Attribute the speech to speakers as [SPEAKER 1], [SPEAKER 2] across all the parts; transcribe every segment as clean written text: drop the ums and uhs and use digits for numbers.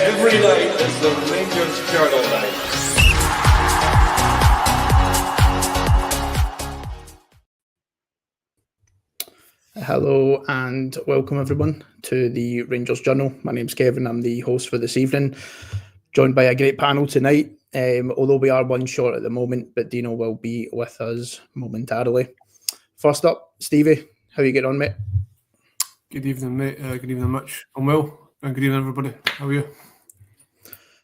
[SPEAKER 1] Every night is the Rangers Journal night.
[SPEAKER 2] Hello and welcome everyone to the Rangers Journal. My name's Kevin, I'm the host for this evening, joined by a great panel tonight, although we are one short at the moment, but Dino will be with us momentarily. First up, Stevie, how are you getting on, mate?
[SPEAKER 3] Good evening, mate. Good evening, Mitch. I'm well, and good evening, everybody. How are you?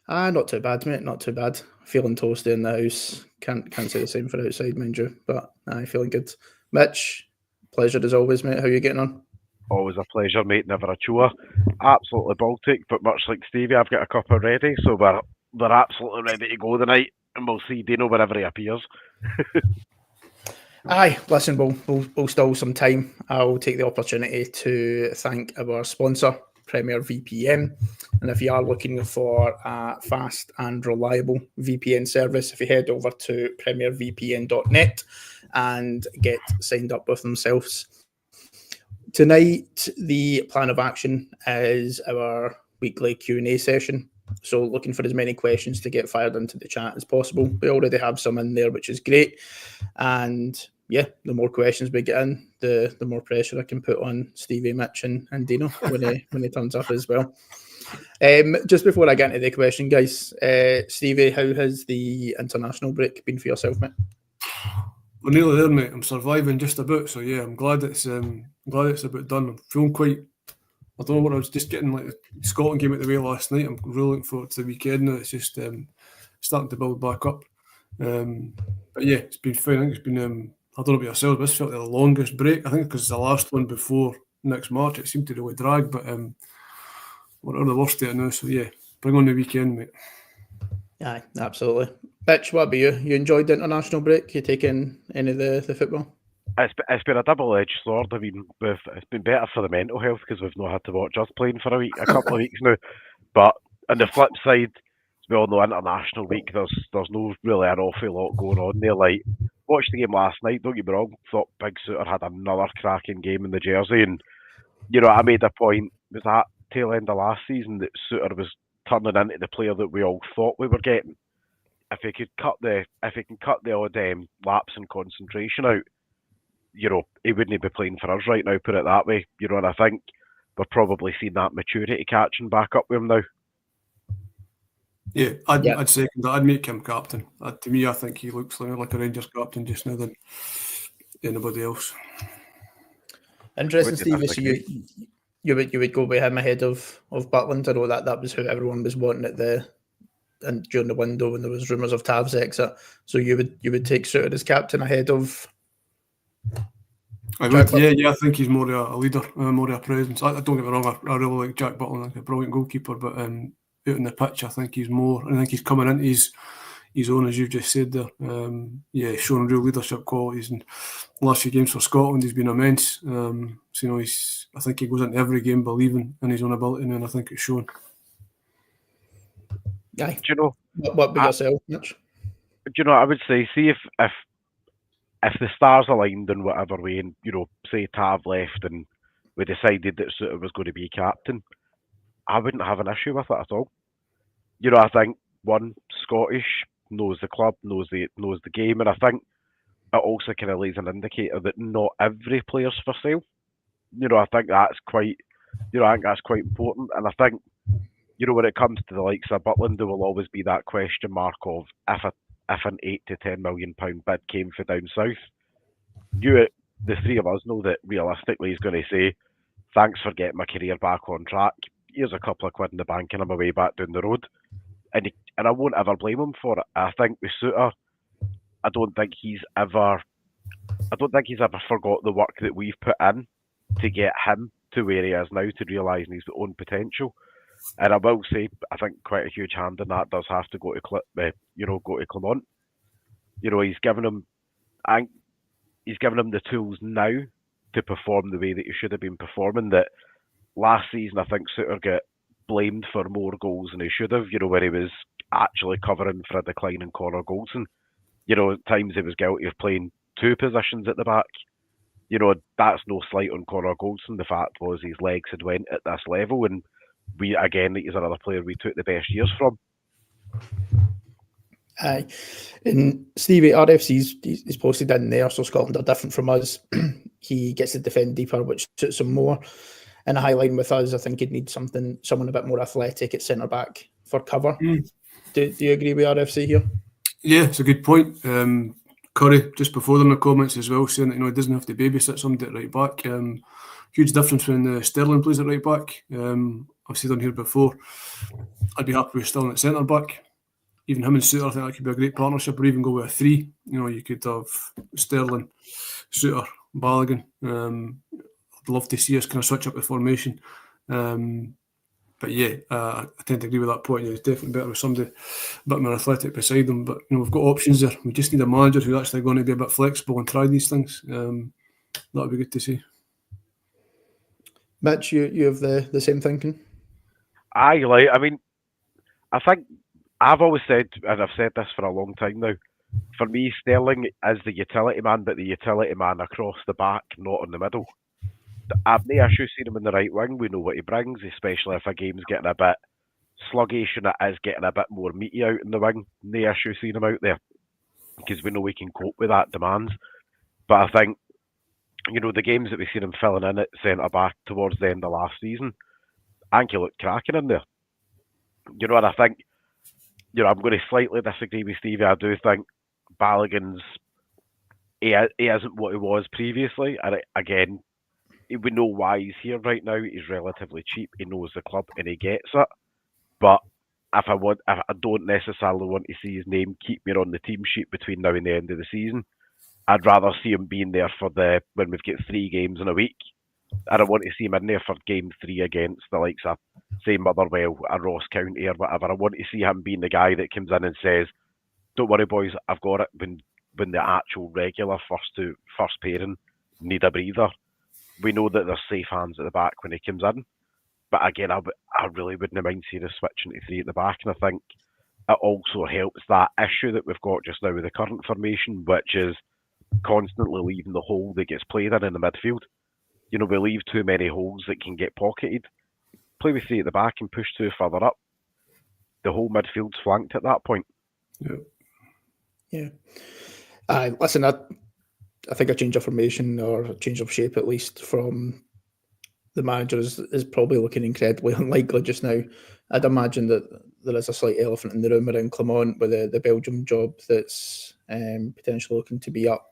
[SPEAKER 2] Not too bad, mate, not too bad. Feeling toasty in the house. Can't say the same for outside, mind you, but feeling good. Mitch, pleasure as always, mate. How are you getting on?
[SPEAKER 4] Always a pleasure, mate. Never a chore. Absolutely Baltic, but much like Stevie, I've got a cuppa ready, so we're absolutely ready to go tonight, and we'll see Dino wherever he appears.
[SPEAKER 2] Aye, listen, we'll still some time. I'll take the opportunity to thank our sponsor, Premier VPN. And if you are looking for a fast and reliable VPN service, if you head over to premiervpn.net and get signed up with themselves. Tonight, the plan of action is our weekly Q&A session. So looking for as many questions to get fired into the chat as possible. We already have some in there, which is great. And yeah, the more questions we get in, the more pressure I can put on Stevie, Mitch and Dino when he turns up as well. Just before I get into the question, guys, Stevie, how has the international break been for yourself, mate?
[SPEAKER 3] We're nearly there, mate. I'm surviving just about, so yeah, I'm glad it's about done. I'm feeling quite. I don't know what I was just getting like the Scotland game out the way last night. I'm really looking forward to the weekend now. It's just starting to build back up. But yeah, it's been fine. I think it's been. I don't know about yourselves, but this felt like the longest break. I think because it's the last one before next March. It seemed to really drag, but we're on the worst of it now. So yeah, bring on the weekend, mate.
[SPEAKER 2] Aye, absolutely. Bitch, what about you? You enjoyed the international break? You taking any of the football?
[SPEAKER 4] It's been a double-edged sword. I mean, it's been better for the mental health because we've not had to watch us playing for a couple of weeks now. But on the flip side, as we all know, international week, there's no really an awful lot going on there. Like, watched the game last night, don't get me wrong, thought Big Suter had another cracking game in the jersey, and you know, I made a point, was that tail end of last season that Suter was turning into the player that we all thought we were getting. If he can cut the odd lapse in concentration out, you know, he wouldn't be playing for us right now, put it that way. You know, and I think we're probably seeing that maturity catching back up with him now.
[SPEAKER 3] Yeah, I'd second that. I'd make him captain. To me, I think he looks like a Rangers captain just now than anybody else.
[SPEAKER 2] Interesting, Stevie. So you would go with him ahead of Butland. I know that was who everyone was wanting at during the window when there was rumours of Tav's exit. So you would take Suter as captain ahead of.
[SPEAKER 3] I would, yeah. I think he's more a leader, more a presence. I don't get me wrong. I really like Jack Butland, like a brilliant goalkeeper, but out on the pitch, I think he's more. I think he's coming into his own, as you've just said there. Showing real leadership qualities. And the last few games for Scotland, he's been immense. So you know, I think he goes into every game believing in his own ability, and I think it's shown.
[SPEAKER 2] Aye.
[SPEAKER 4] Do you know
[SPEAKER 2] what about yourself, Mitch?
[SPEAKER 4] Do you know? I would say, see if the stars aligned in whatever way, and you know, say Tav left and we decided that Suter was going to be captain, I wouldn't have an issue with it at all. You know, I think one, Scottish, knows the club, knows the game, and I think it also kind of lays an indicator that not every player's for sale. You know, I think that's quite important, and I think, you know, when it comes to the likes of Butland, there will always be that question mark of if an £8 to £10 million bid came for down south. The three of us know that realistically he's going to say, thanks for getting my career back on track. Here's a couple of quid in the bank and I'm away back down the road. And I won't ever blame him for it. I think with Suter, I don't think he's ever forgot the work that we've put in to get him to where he is now, to realising his own potential. And I will say, I think quite a huge hand in that does have to go to Clement. You know, he's given him the tools now to perform the way that he should have been performing. That last season, I think Suter got blamed for more goals than he should have. You know, where he was actually covering for a decline in Connor Goldson. You know, at times he was guilty of playing two positions at the back. You know, that's no slight on Connor Goldson. The fact was his legs had went at this level, and he's another player we took the best years from.
[SPEAKER 2] Aye. And Stevie, RFC's he's posted in there, so Scotland are different from us. He gets to defend deeper, which suits him more. In a high line with us, I think he'd need someone a bit more athletic at centre back for cover. Do you agree with RFC here?
[SPEAKER 3] Yeah, it's a good point. Curry, just before in the comments as well, saying that he doesn't have to babysit somebody at right back. Huge difference when Sterling plays at right back. I've said on here before, I'd be happy with Sterling at centre back. Even him and Suter, I think that could be a great partnership, or even go with a 3. You could have Sterling, Suter, Balogun. I'd love to see us kind of switch up the formation. But yeah, I tend to agree with that point. It's definitely better with somebody a bit more athletic beside them. But we've got options there. We just need a manager who's actually going to be a bit flexible and try these things. That would be good to see.
[SPEAKER 2] Mitch, you have the same thinking?
[SPEAKER 4] I think I've always said, and I've said this for a long time now, for me, Sterling is the utility man, but the utility man across the back, not in the middle. I've no issue seeing him in the right wing. We know what he brings, especially if a game's getting a bit sluggish and it is getting a bit more meaty out in the wing. No issue seeing him out there because we know we can cope with that demands. But I think, the games that we've seen him filling in at centre back towards the end of last season, I think he looked cracking in there. And I think, I'm going to slightly disagree with Stevie. I do think Balogun's he isn't what he was previously. And again, we know why he's here right now. He's relatively cheap. He knows the club and he gets it. But if I don't necessarily want to see his name keep me on the team sheet between now and the end of the season. I'd rather see him being there for when we've got 3 games in a week. I don't want to see him in there for game 3 against the likes of, say, Motherwell, or Ross County or whatever. I want to see him being the guy that comes in and says, "Don't worry, boys, I've got it." When the actual regular first pairing need a breather, we know that there's safe hands at the back when he comes in. But again, I really wouldn't mind seeing us switching to 3 at the back, and I think it also helps that issue that we've got just now with the current formation, which is constantly leaving the hole that gets played in the midfield. We leave too many holes that can get pocketed. Play with 3 at the back and push 2 further up. The whole midfield's flanked at that point.
[SPEAKER 2] Yeah. Listen, I think a change of formation or a change of shape, at least from the manager, is probably looking incredibly unlikely just now. I'd imagine that there is a slight elephant in the room around Clermont with the Belgium job that's potentially looking to be up.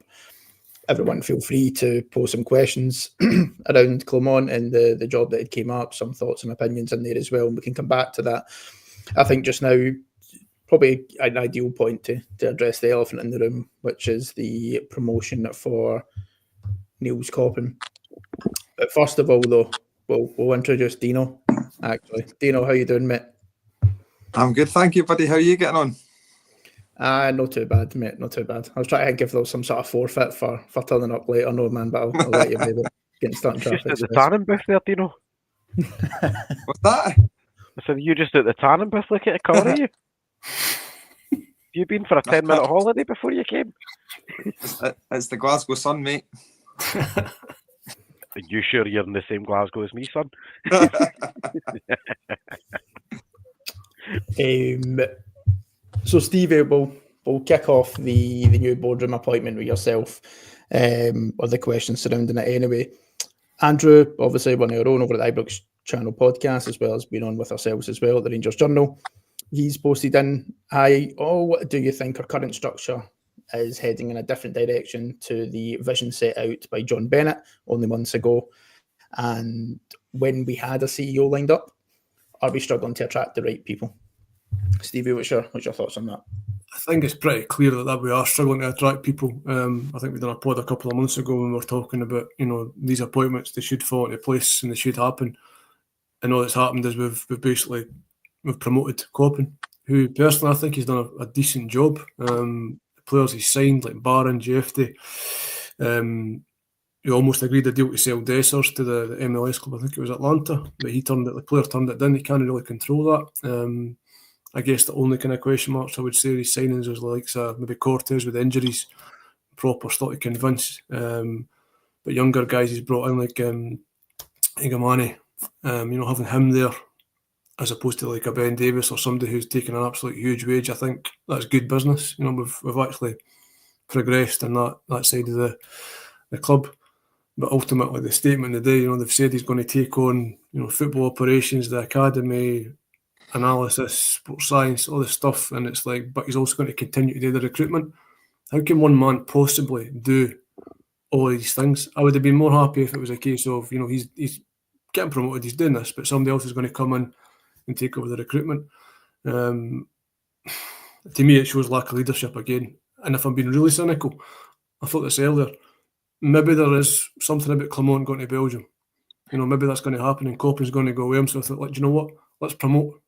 [SPEAKER 2] Everyone feel free to post some questions around Clermont and the job that it came up, some thoughts and opinions in there as well, and we can come back to that. I think just now, probably an ideal point to address the elephant in the room, which is the promotion for Niels Coppin. But first of all, though, we'll introduce Dino, actually. Dino, how you doing, mate?
[SPEAKER 5] I'm good, thank you, buddy. How are you getting on?
[SPEAKER 2] Not too bad, mate. Not too bad. I was trying to think if there was some sort of forfeit for turning up late or no, man, but I'll let you maybe getting started in traffic.
[SPEAKER 4] Just at the tanning booth there, Dino.
[SPEAKER 5] What's that?
[SPEAKER 4] I said, you just at the tanning booth looking at a car, are you? Have you been for a 10-minute holiday before you came?
[SPEAKER 5] It's the Glasgow Sun, mate.
[SPEAKER 4] Are you sure you're in the same Glasgow as me, son?
[SPEAKER 2] So, Stevie, we'll kick off the new boardroom appointment with yourself, or the questions surrounding it anyway. Andrew, obviously one of our own over at the Ibrox Channel podcast, as well as being on with ourselves as well at the Rangers Journal. He's posted in, what do you think our current structure is heading in a different direction to the vision set out by John Bennett only months ago? And when we had a CEO lined up, are we struggling to attract the right people? Stevie, what's your thoughts on that?
[SPEAKER 3] I think it's pretty clear that we are struggling to attract people. I think we done a pod a couple of months ago when we were talking about, these appointments, they should fall into place and they should happen. And all that's happened is we've promoted Coppin, who personally I think he's done a decent job. The players he's signed, like Barron, Jeffy, he almost agreed a deal to sell Dessers to the MLS club. I think it was Atlanta, but the player turned it down. He can't really control that. I guess the only kind of question marks I would say these signings was like maybe Cortez with injuries, proper still to convince. But younger guys he's brought in like Igamani, having him there as opposed to like a Ben Davis or somebody who's taken an absolute huge wage. I think that's good business. You know, we've actually progressed in that side of the club. But ultimately, the statement today, you know, they've said he's going to take on, you know, football operations, the academy, analysis, sports science, all this stuff, and it's like, but he's also going to continue to do the recruitment. How can one man possibly do all of these things? I would have been more happy if it was a case of, you know, he's getting promoted, he's doing this, but somebody else is going to come in and take over the recruitment. To me, it shows lack of leadership again. And if I'm being really cynical, I thought this earlier, maybe there is something about Clement going to Belgium. You know, maybe that's going to happen and Coppin's going to go away. So I thought, like, do you know what? Let's promote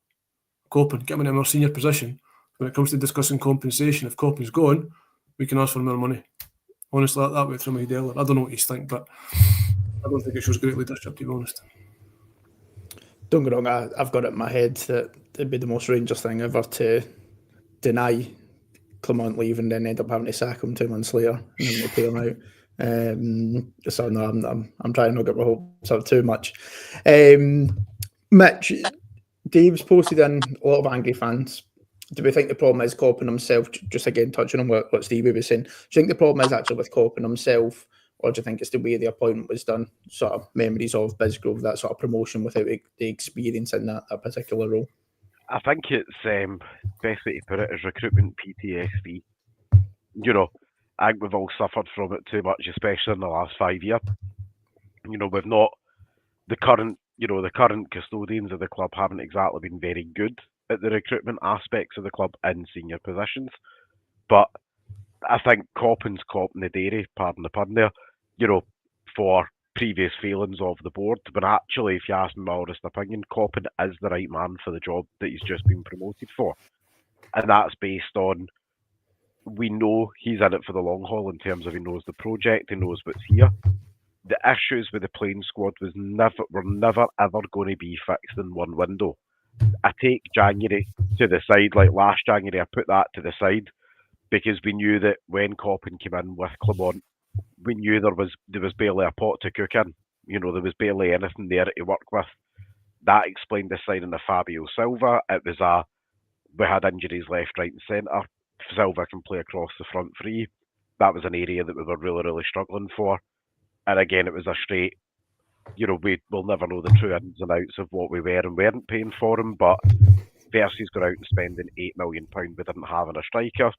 [SPEAKER 3] Coppin, get him in a more senior position. When it comes to discussing compensation, if Coppin's gone, we can ask for more money. Honestly, that went through my head earlier. I don't know what you think, but I don't think it shows great leadership, to be honest.
[SPEAKER 2] Don't get wrong, I've got it in my head that it'd be the most Rangers thing ever to deny Clement leave and then end up having to sack him 2 months later and having to pay him out. So no, I'm trying not to get my hopes up too much. Mitch, Dave's posted in a lot of angry fans. Do we think the problem is Coppin himself? Just again touching on what Stevie was saying. Do you think the problem is actually with Coppin himself, or do you think it's the way the appointment was done? Sort of memories of Bisgrove, that sort of promotion without the experience in that particular role.
[SPEAKER 4] I think it's best way to put it is recruitment PTSD. You know, I think we've all suffered from it too much, especially in the last 5 years. You know, we've not the current custodians of the club haven't exactly been very good at the recruitment aspects of the club in senior positions. But I think Coppin's copping the dairy, pardon the pun there, you know, for previous failings of the board. But actually, if you ask me my honest opinion, Coppin is the right man for the job that he's just been promoted for. And that's based on, we know he's in it for the long haul in terms of he knows the project, he knows what's here. The issues with the playing squad were never ever going to be fixed in one window. I take January to the side, like last January, I put that to the side because we knew that when Coppin came in with Clement, we knew there was barely a pot to cook in. You know, there was barely anything there to work with. That explained the signing of Fabio Silva. It was we had injuries left, right and centre. Silva can play across the front three. That was an area that we were really, really struggling for. And again, it was a straight, you know, we'll never know the true ins and outs of what we were and weren't paying for him, but Versus got out and spending £8 million we didn't have in a striker.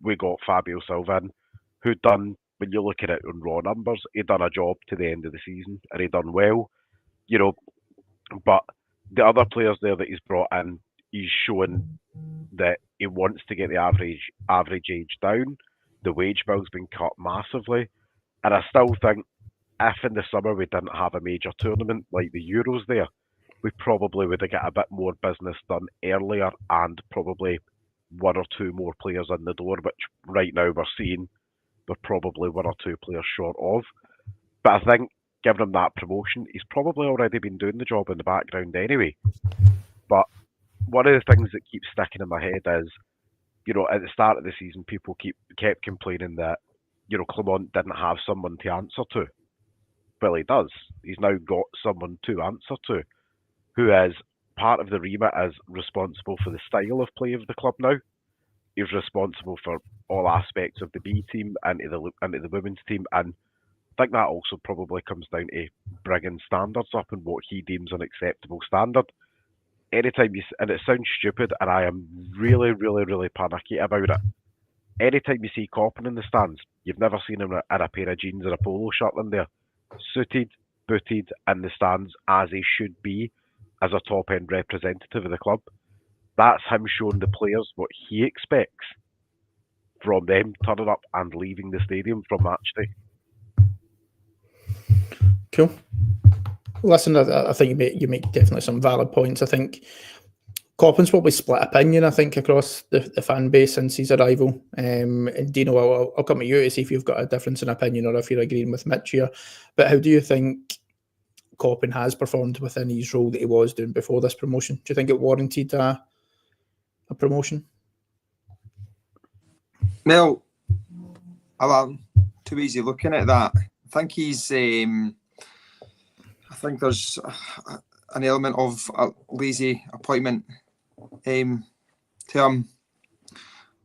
[SPEAKER 4] We got Fabio Silva in, who'd done, when you look at it on raw numbers, he'd done a job to the end of the season and he'd done well, you know. But the other players there that he's brought in, he's shown that he wants to get the average age down. The wage bill's been cut massively. And I still think if in the summer we didn't have a major tournament like the Euros there, we probably would have got a bit more business done earlier and probably one or two more players in the door, which right now we're seeing we're probably one or two players short of. But I think, given him that promotion, he's probably already been doing the job in the background anyway. But one of the things that keeps sticking in my head is, you know, at the start of the season, people kept complaining that, you know, Clement didn't have someone to answer to. Well, he does. He's now got someone to answer to, who is part of the remit as responsible for the style of play of the club now. He's responsible for all aspects of the B team and into the women's team, and I think that also probably comes down to bringing standards up and what he deems an acceptable standard. Anytime and it sounds stupid, and I am really, really, really panicky about it. Anytime you see Coppin in the stands, you've never seen him in a pair of jeans and a polo shirt in there. Suited, booted in the stands as he should be as a top-end representative of the club. That's him showing the players what he expects from them turning up and leaving the stadium from match day.
[SPEAKER 2] Cool. Listen, I think you make definitely some valid points. I think Coppin's probably split opinion, I think, across the fan base since his arrival. And Dino, I'll come to you to see if you've got a difference in opinion or if you're agreeing with Mitch here. But how do you think Coppin has performed within his role that he was doing before this promotion? Do you think it warranted a promotion?
[SPEAKER 5] Well, I'm too easy looking at that. I think he's. I think there's an element of a lazy appointment term.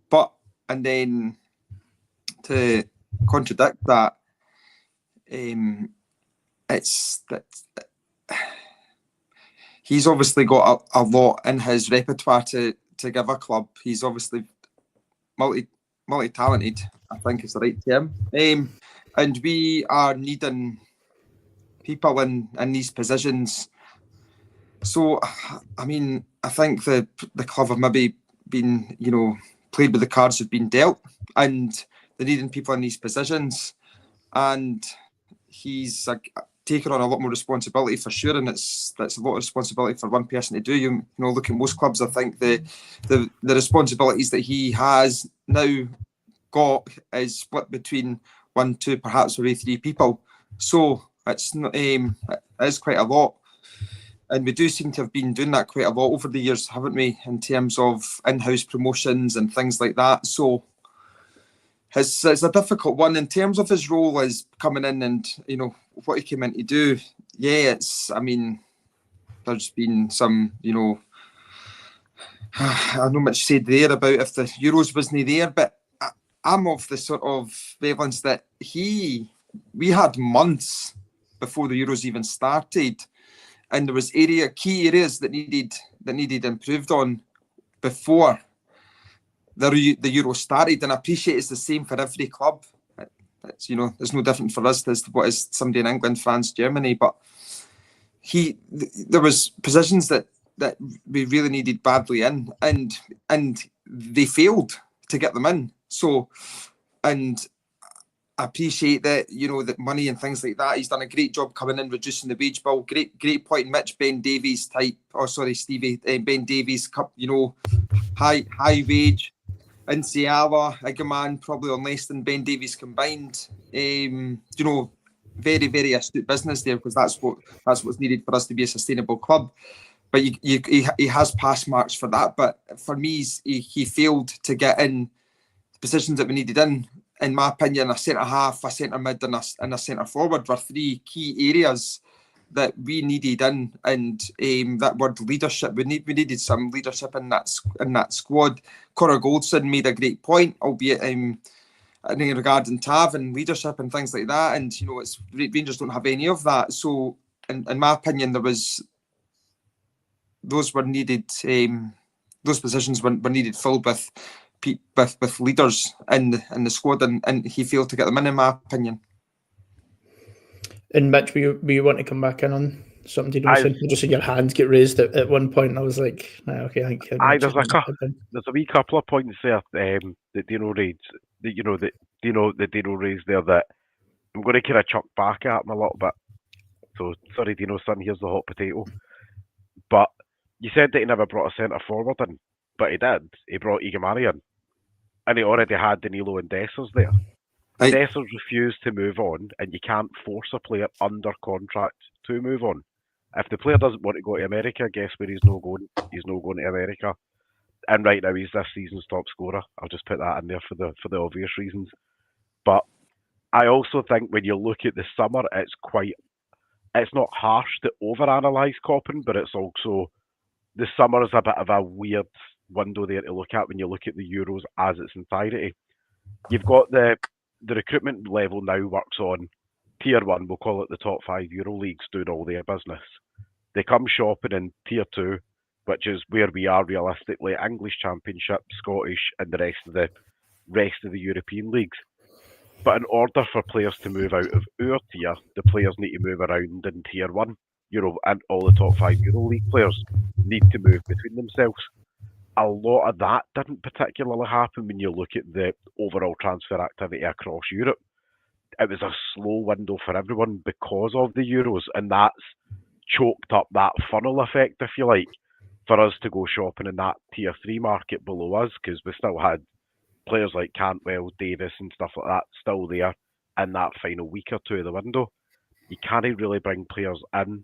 [SPEAKER 5] But, and then to contradict that, it's that he's obviously got a lot in his repertoire to give a club. He's obviously multi-talented, I think is the right term. And we are needing people in these positions. So, I mean, I think the club have maybe been, played with the cards have been dealt, and they're needing people in these positions. And he's taken on a lot more responsibility for sure, and that's a lot of responsibility for one person to do. Look at most clubs. I think the responsibilities that he has now got is split between 1, 2, perhaps maybe 3 people. So it's not, it is quite a lot, and we do seem to have been doing that quite a lot over the years, haven't we? In terms of in-house promotions and things like that. So it's a difficult one in terms of his role as coming in and what he came in to do. Yeah, there's been some I know much said there about if the Euros wasn't there, but I'm of the sort of wavelengths that we had months before the Euros even started, and there was key areas that needed improved on before the Euro started. And I appreciate it's the same for every club. It's there's no different for us as what is somebody in England, France, Germany, but there was positions that we really needed badly in, and they failed to get them in. So, and I appreciate that, that money and things like that. He's done a great job coming in, reducing the wage bill. Great point, Mitch. Ben Davies type. Oh, sorry, Stevie. Ben Davies, high wage. Insiala, Igaman, probably on less than Ben Davies combined. Very, very astute business there, because that's what's needed for us to be a sustainable club. But he has pass marks for that. But for me, he failed to get in positions that we needed in. In my opinion, a centre half, a centre mid, and a centre forward were 3 key areas that we needed in. And that word leadership, we needed some leadership in that squad. Connor Goldson made a great point, albeit regarding Tav and leadership and things like that. And Rangers don't have any of that. So, in my opinion, those were needed. Those positions were needed filled with leaders in the squad, and he failed to get them in my opinion.
[SPEAKER 2] And Mitch, we want to come back in on something? Did you just see your hands get raised at one point, and I was like, okay, I think
[SPEAKER 4] there's a wee couple of points there that Dino raised. That Dino raised there that I'm going to kind of chuck back at him a little bit. So sorry, Dino son, here's the hot potato. But you said that he never brought a centre forward in, but he did. He brought Igamari in, and he already had Danilo and Dessers there. Dessers refused to move on, and you can't force a player under contract to move on. If the player doesn't want to go to America, guess where he's no going? He's no going to America. And right now he's this season's top scorer. I'll just put that in there for the obvious reasons. But I also think when you look at the summer, it's not harsh to overanalyse Coppin, but it's also the summer is a bit of a weird window there to look at when you look at the Euros as its entirety. You've got the recruitment level now works on Tier 1, we'll call it the top 5 Euro leagues doing all their business. They come shopping in Tier 2, which is where we are realistically, English Championship, Scottish, and the rest of the European leagues. But in order for players to move out of our tier, the players need to move around in Tier 1. And all the top 5 Euro League players need to move between themselves. A lot of that didn't particularly happen when you look at the overall transfer activity across Europe. It was a slow window for everyone because of the Euros, and that's choked up that funnel effect, if you like, for us to go shopping in that Tier 3 market below us, because we still had players like Cantwell, Davis and stuff like that still there in that final week or two of the window. You can't really bring players in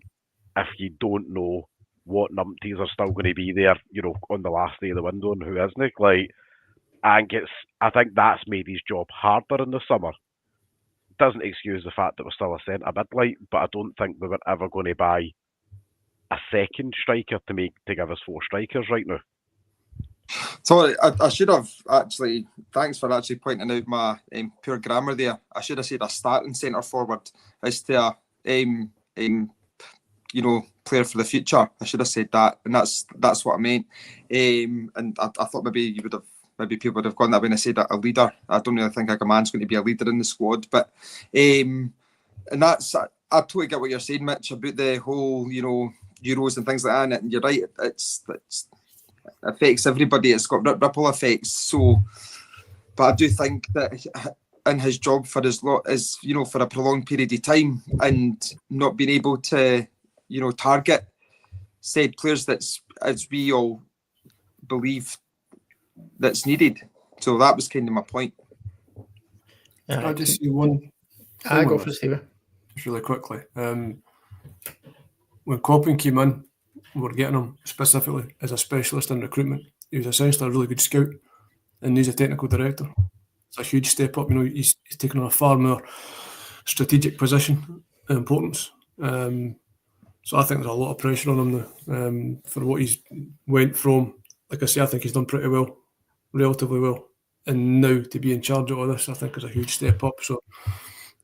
[SPEAKER 4] if you don't know what numpties are still going to be there, on the last day of the window and who isn't. I think that's made his job harder in the summer. Doesn't excuse the fact that we're still a centre mid light, but I don't think we were ever going to buy a second striker to give us 4 strikers right now.
[SPEAKER 5] Sorry, I should have actually. Thanks for actually pointing out my poor grammar there. I should have said a starting centre forward as to player for the future. I should have said that, and that's what I meant. And I thought maybe people would have gone that way and said a leader. I don't really think a man's going to be a leader in the squad, but and that's I totally get what you're saying, Mitch, about the whole Euros and things like that. And you're right, it's affects everybody. It's got ripple effects. So, but I do think that in his job for his lot is for a prolonged period of time and not being able to target said players that's as we all believe that's needed. So that was kind of my point.
[SPEAKER 3] I just see one.
[SPEAKER 2] I go for Steve.
[SPEAKER 3] Just really quickly. When Coppin came in, we were getting him specifically as a specialist in recruitment. He was essentially a really good scout, and he's a technical director. It's a huge step up. He's taken on a far more strategic position and importance. So I think there's a lot of pressure on him now for what he's went from. Like I say, I think he's done pretty well, relatively well. And now to be in charge of all this, I think is a huge step up. So,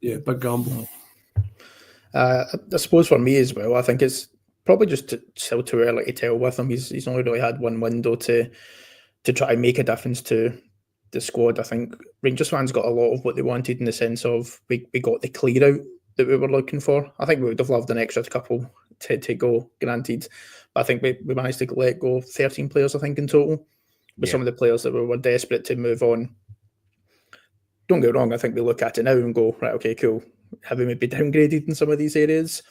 [SPEAKER 3] yeah, big gamble.
[SPEAKER 2] I suppose for me as well, I think it's probably just still too early to tell with him. He's only really had one window to try and make a difference to the squad. I think Rangers fans got a lot of what they wanted in the sense of we got the clear out that we were looking for. I think we would have loved an extra couple to go, granted. But I think we managed to let go 13 players, I think, in total, with some of the players that we were desperate to move on. Don't get wrong, I think we look at it now and go, right, okay, cool. Have we maybe downgraded in some of these areas?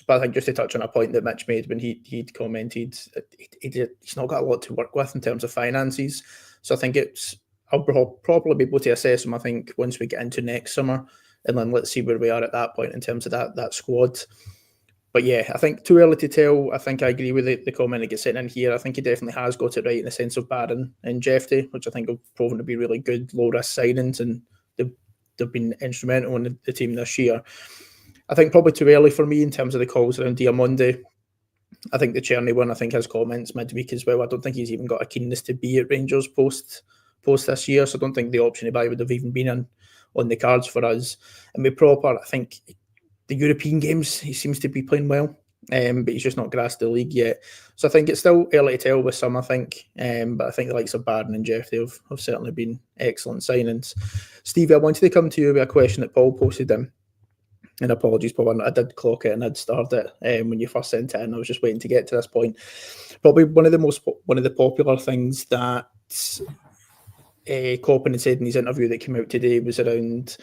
[SPEAKER 2] But I think just to touch on a point that Mitch made when he'd commented, he's not got a lot to work with in terms of finances. So I think I'll probably be able to assess him, I think, once we get into next summer. And then let's see where we are at that point in terms of that squad. But yeah, I think too early to tell. I think I agree with the comment that gets sent in here. I think he definitely has got it right in the sense of Barron and Jeffrey, which I think have proven to be really good low-risk signings, and they've been instrumental in the team this year. I think probably too early for me in terms of the calls around Diamonde. I think the Cherny one, I think his comments midweek as well. I don't think he's even got a keenness to be at Rangers post this year, so I don't think the option to buy would have even been on the cards for us. And with Proper, I think the European games, he seems to be playing well, but he's just not grasped the league yet. So I think it's still early to tell with some, I think. But I think the likes of Barron and Jeff, have certainly been excellent signings. Stevie, I wanted to come to you with a question that Paul posted in. And apologies, Paul, I did clock it and I'd started it when you first sent it in. I was just waiting to get to this point. Probably one of the popular things that Coppin had said in his interview that came out today was around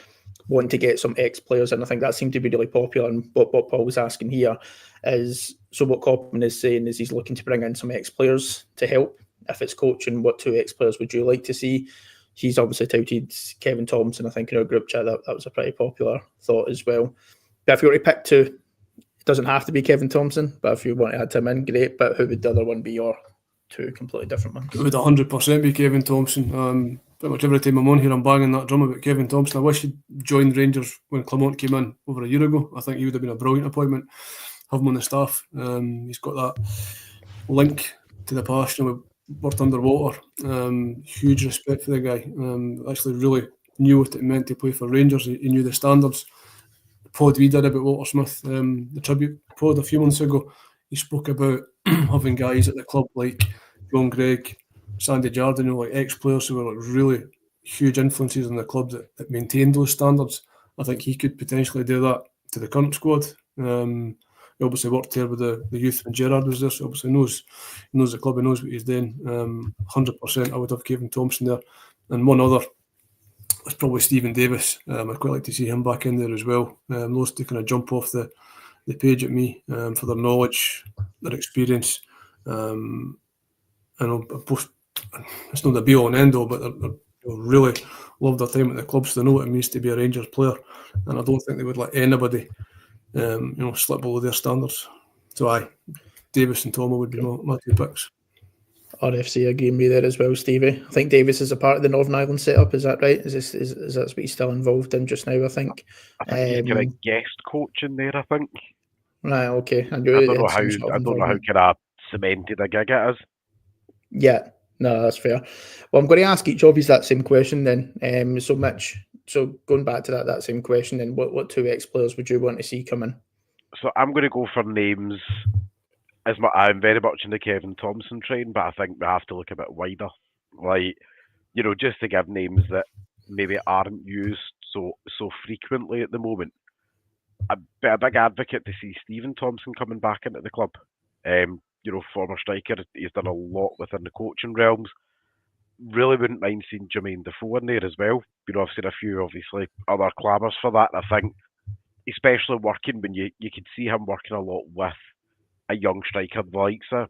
[SPEAKER 2] wanting to get some ex-players, and I think that seemed to be really popular. And what Paul was asking here is, so what Coppin is saying is he's looking to bring in some ex-players to help. If it's coaching, what 2 ex-players would you like to see? He's obviously touted Kevin Thompson. I think in our group chat that was a pretty popular thought as well. But if you were to pick 2, it doesn't have to be Kevin Thompson, but if you want to add him in, great. But who would the other one be, or 2 completely different ones?
[SPEAKER 3] It would 100% be Kevin Thompson. Pretty much every time I'm on here, I'm banging that drum about Kevin Thompson. I wish he'd joined Rangers when Clement came in over a year ago. I think he would have been a brilliant appointment. Have him on the staff. He's got that link to the past. We've worked underwater. Huge respect for the guy. Actually, really knew what it meant to play for Rangers. He knew the standards. The pod we did about Walter Smith, the tribute pod a few months ago, he spoke about having guys at the club like John Gregg, Sandy Jardine, like ex-players who were like really huge influences in the club that maintained those standards. I think he could potentially do that to the current squad. He obviously worked here with the youth when Gerrard was there, so obviously knows the club and knows what he's doing. 100% I would have Kevin Thompson there. And one other is probably Stephen Davis. I'd quite like to see him back in there as well. Those to kind of jump off the page at me for their knowledge, their experience. And both, it's not the be all and end all, but they really love their time at the club, so they know what it means to be a Rangers player. And I don't think they would let anybody slip below their standards. So Davis and Tomo would be my 2 picks.
[SPEAKER 2] RFC agreeing with me there as well, Stevie. I think Davis is a part of the Northern Ireland setup. Is that right? Is that what he's still involved in just now? I think
[SPEAKER 4] he's got a guest coach in there. I think.
[SPEAKER 2] Right, okay. And
[SPEAKER 4] I
[SPEAKER 2] you
[SPEAKER 4] don't know
[SPEAKER 2] had
[SPEAKER 4] how
[SPEAKER 2] some sort of
[SPEAKER 4] I don't know how
[SPEAKER 2] involvement.
[SPEAKER 4] kind of cemented a gig it is.
[SPEAKER 2] Yeah, no, that's fair. Well, I'm going to ask each of you that same question then. So Mitch, so going back to that same question then, what two ex-players would you want to see come in?
[SPEAKER 4] So I'm going to go for names. I'm very much in the Kevin Thompson train, but I think we have to look a bit wider. Like, just to give names that maybe aren't used so frequently at the moment. I'd be a big advocate to see Stephen Thompson coming back into the club. Former striker, he's done a lot within the coaching realms. Really wouldn't mind seeing Jermaine Defoe in there as well. I've seen a few, obviously, other clamours for that. And I think, especially working when you could see him working a lot with a young striker the likes of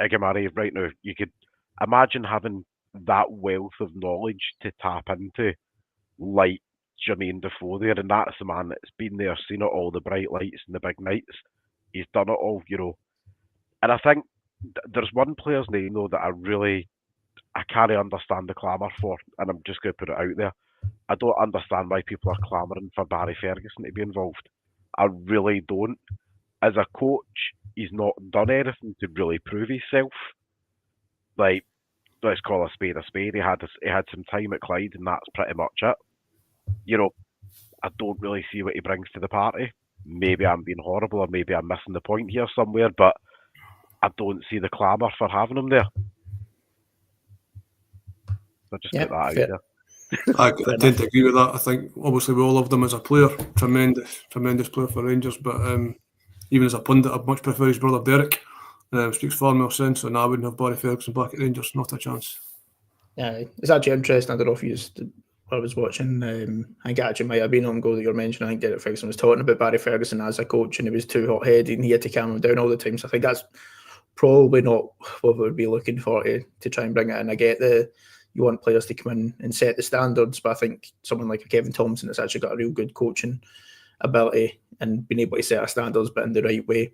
[SPEAKER 4] Igamari right now. You could imagine having that wealth of knowledge to tap into, like Jermaine Defoe there, and that's the man that's been there, seen it all, the bright lights and the big nights. He's done it all, And I think there's one player's name though that I can't understand the clamour for, and I'm just going to put it out there. I don't understand why people are clamouring for Barry Ferguson to be involved. I really don't. As a coach, he's not done anything to really prove himself. Like, let's call a spade a spade. He had some time at Clyde, and that's pretty much it. I don't really see what he brings to the party. Maybe I'm being horrible, or maybe I'm missing the point here somewhere, but I don't see the clamour for having him there. So just put that out there.
[SPEAKER 3] I tend to agree with that. I think obviously we all loved him as a player, tremendous player for Rangers, but even as a pundit, I'd much prefer his brother Derek. Speaks far more sense, and I wouldn't have Barry Ferguson back at Rangers, not a chance.
[SPEAKER 2] Yeah, it's actually interesting. I don't know if you I was watching, I think actually might have been on goal that you're mentioning. I think Derek Ferguson was talking about Barry Ferguson as a coach, and he was too hot-headed and he had to calm him down all the time. So I think that's probably not what we would be looking for to try and bring it in. I get you want players to come in and set the standards, but I think someone like Kevin Thompson has actually got a real good coaching ability and been able to set our standards, but in the right way.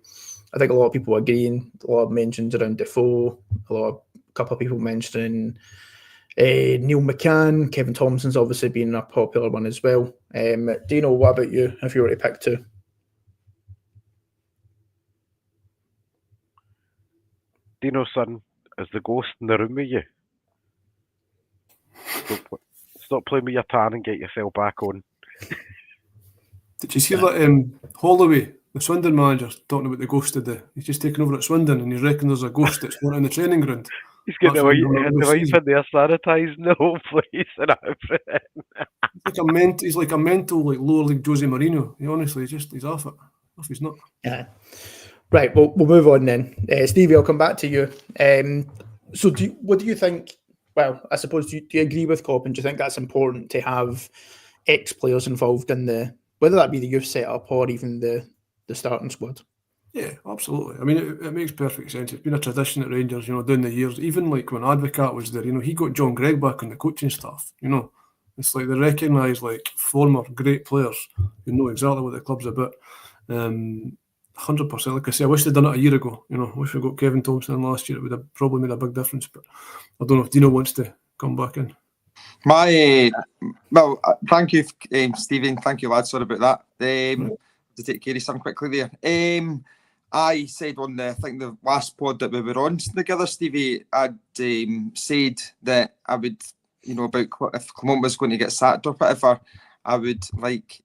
[SPEAKER 2] I think a lot of people agreeing, a lot of mentions around Defoe, a couple of people mentioning Neil McCann. Kevin Thompson's obviously been a popular one as well. Dino, what about you, if you were to pick two?
[SPEAKER 4] Dino, son, is the ghost in the room with you? Stop playing with your tan and get yourself back on.
[SPEAKER 3] Did you hear that Holloway, the Swindon manager, talking about the ghost of he's just taken over at Swindon and he's reckoned there's a ghost that's not in the training ground.
[SPEAKER 4] He's got the wife in there sanitising the whole place and everything.
[SPEAKER 3] He's like a mental, like lower league Jose Mourinho. He honestly he's off it. If he's not.
[SPEAKER 2] Yeah. Right, well, we'll move on then. Stevie, I'll come back to you. So what do you think? Well, I suppose, do you agree with Klopp, and do you think that's important to have ex-players involved in whether that be the youth setup or even the starting squad?
[SPEAKER 3] Yeah, absolutely. I mean, it makes perfect sense. It's been a tradition at Rangers, down the years. Even like when Advocat was there, he got John Gregg back on the coaching staff. It's like they recognise like former great players who know exactly what the club's about. 100%. Like I say, I wish they'd done it a year ago. I wish we got Kevin Thompson in last year. It would have probably made a big difference. But I don't know if Dino wants to come back in.
[SPEAKER 5] Thank you, Stephen. Thank you, lads. Sorry about that. To take care of something quickly there. I said on the last pod that we were on together, Stevie, I'd said that I would, about if Clement was going to get sacked or whatever, I would like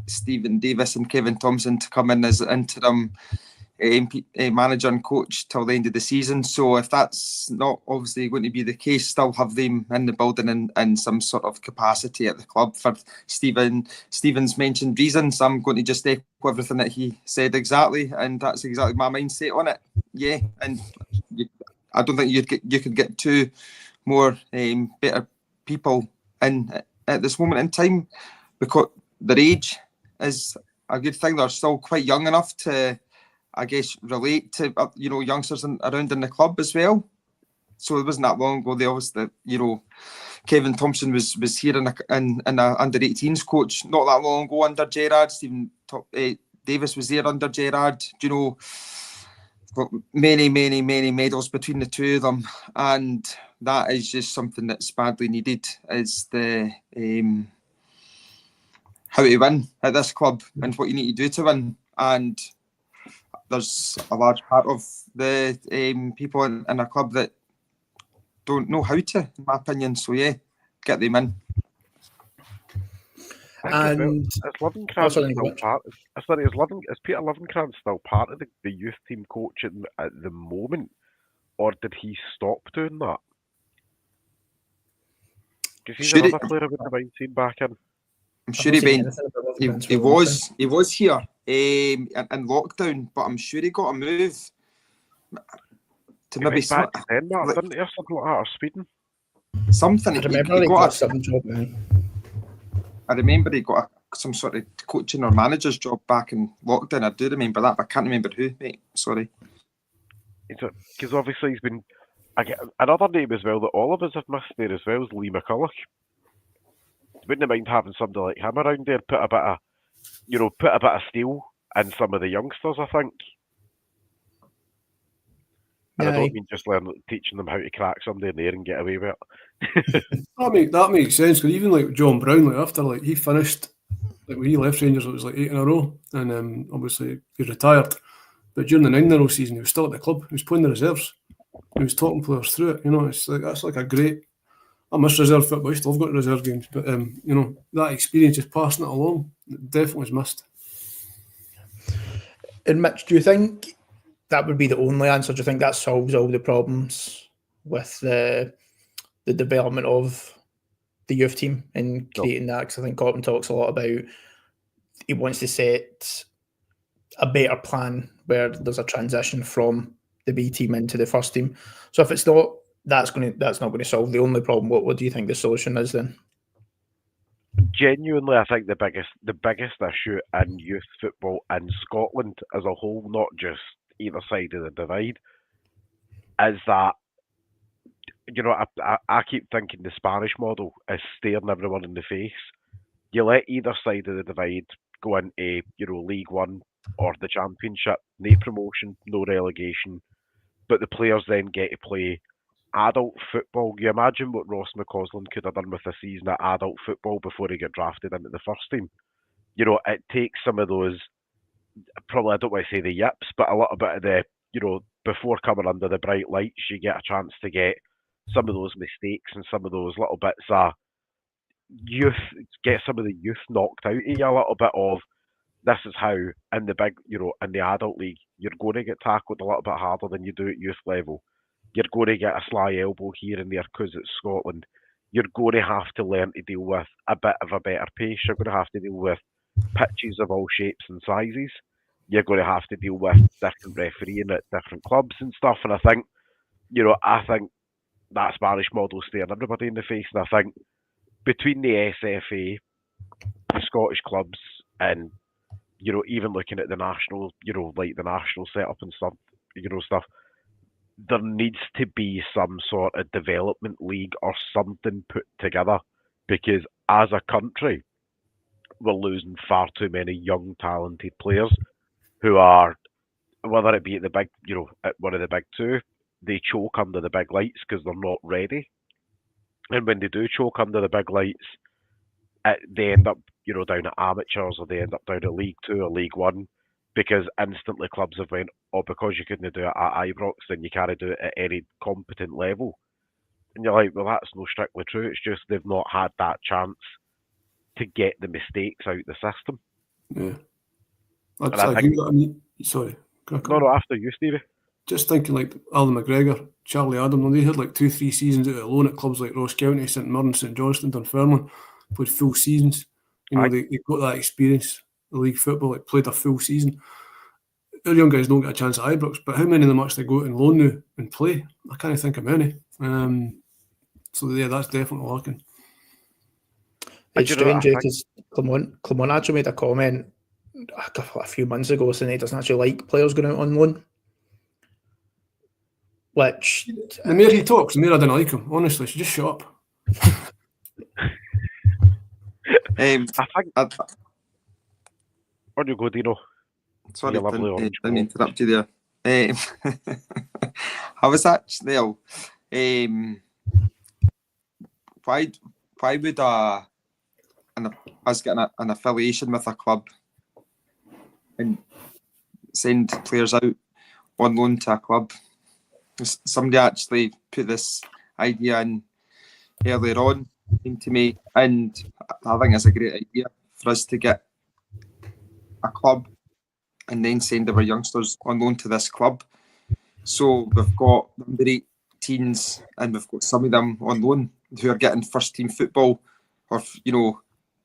[SPEAKER 5] Stephen Davis and Kevin Thompson to come in as interim manager and coach till the end of the season. So if that's not obviously going to be the case, still have them in the building in some sort of capacity at the club for Stephen's mentioned reasons. I'm going to just echo everything that he said exactly, and that's exactly my mindset on it. Yeah, and I don't think you could get two more better people in at this moment in time, because their age is a good thing. They're still quite young enough to, I guess, relate to youngsters around in the club as well. So it wasn't that long ago. They obviously, Kevin Thompson was here in a under-18s coach not that long ago under Gerrard. Stephen Davis was there under Gerrard. Got many medals between the two of them, and that is just something that's badly needed. Is the how to win at this club and what you need to do to win. And there's a large part of the people in our club that don't know how to, in my opinion. So yeah, get them in.
[SPEAKER 2] And
[SPEAKER 4] Is Lovenkrands
[SPEAKER 2] sorry,
[SPEAKER 4] still
[SPEAKER 2] what?
[SPEAKER 4] part? Is Peter Lovenkrands still part of the youth team coaching at the moment, or did he stop doing that? Because he's
[SPEAKER 5] Should
[SPEAKER 4] another
[SPEAKER 5] he-
[SPEAKER 4] player I wouldn't mind seeing back in.
[SPEAKER 5] I'm sure he
[SPEAKER 2] he
[SPEAKER 5] was here in lockdown, but I'm sure he got a move to
[SPEAKER 4] He
[SPEAKER 5] maybe
[SPEAKER 4] went back to Denmark, didn't he, or something like that, or Sweden?
[SPEAKER 5] something.
[SPEAKER 2] I
[SPEAKER 5] He
[SPEAKER 2] remember he
[SPEAKER 5] got
[SPEAKER 2] got a
[SPEAKER 5] a,
[SPEAKER 2] sub job then.
[SPEAKER 5] I remember he got some sort of coaching or manager's job back in lockdown. I do remember that, but I can't remember who, mate. Sorry.
[SPEAKER 4] Because obviously he's been. Another name as well that all of us have missed there as well is Lee McCulloch. Wouldn't mind having somebody like him around there, put a bit of steel in some of the youngsters, I think. And I don't mean just teaching them how to crack somebody in there and get away with it.
[SPEAKER 3] That makes sense, because even like John Brown, like after like he finished, like when he left Rangers, it was like 8 in a row, and obviously he retired. But during the 9-0 season, he was still at the club. He was playing the reserves. He was talking players through it. You know, it's like that's like a great. I miss reserve football. I still have got reserve games, but you know, that experience just passing it along, it definitely is missed.
[SPEAKER 2] And Mitch, do you think that would be the only answer? Do you think that solves all the problems with the development of the youth team and creating that? Because I think Cotton talks a lot about he wants to set a better plan where there's a transition from the B team into the first team. So if it's not, that's not going to solve the only problem. What do you think the solution is then?
[SPEAKER 4] Genuinely, I think the biggest issue in youth football in Scotland as a whole, not just either side of the divide, is that, you know, I keep thinking the Spanish model is staring everyone in the face. You let either side of the divide go into, you know, League One or the Championship, no promotion, no relegation, but the players then get to play adult football. You imagine what Ross McCausland could have done with a season of adult football before he got drafted into the first team. You know, it takes some of those, probably I don't want to say the yips, but a little bit of the, you know, before coming under the bright lights, you get a chance to get some of those mistakes and some of those little bits of youth, get some of the youth knocked out of you a little bit of, this is how in the big, you know, in the adult league, you're going to get tackled a little bit harder than you do at youth level. You're going to get a sly elbow here and there because it's Scotland. You're going to have to learn to deal with a bit of a better pace. You're going to have to deal with pitches of all shapes and sizes. You're going to have to deal with different refereeing at different clubs and stuff. And I think that Spanish model is staring everybody in the face. And I think between the SFA, the Scottish clubs, and, you know, even looking at the national, you know, like the national setup and stuff, you know, there needs to be some sort of development league or something put together, because as a country, we're losing far too many young, talented players who are, whether it be at the big, you know, at one of the big two, they choke under the big lights because they're not ready. And when they do choke under the big lights, they end up, you know, down at amateurs, or they end up down at League Two or League One, because instantly clubs have went, oh, because you couldn't do it at Ibrox, then you can't do it at any competent level. And you're like, well, that's no strictly true. It's just they've not had that chance to get the mistakes out the system.
[SPEAKER 3] Yeah.
[SPEAKER 4] I think,
[SPEAKER 3] sorry.
[SPEAKER 4] No, after you, Stevie.
[SPEAKER 3] Just thinking like Alan McGregor, Charlie Adam, when they had like 2-3 seasons out alone at clubs like Ross County, St Mirren, St Johnstone, Dunfermline, played full seasons. You know, they got that experience, the league football, like played a full season. Our young guys don't get a chance at Ibrox, but how many of them actually go out and loan now and play? I can't think of many. So yeah, that's definitely lacking.
[SPEAKER 2] It's strange because Clement actually made a comment a few months ago saying he doesn't actually like players going out on loan. Which
[SPEAKER 3] the more he talks, the more I don't like him. Honestly, so just shut up.
[SPEAKER 4] I think. On you go, Dino.
[SPEAKER 5] Sorry, didn't interrupt you there. How was that, Snell? Why would us getting an affiliation with a club and send players out on loan to a club. Somebody actually put this idea in earlier on into me, and I think it's a great idea for us to get a club and then send our youngsters on loan to this club. So we've got number 18s and we've got some of them on loan who are getting first team football, or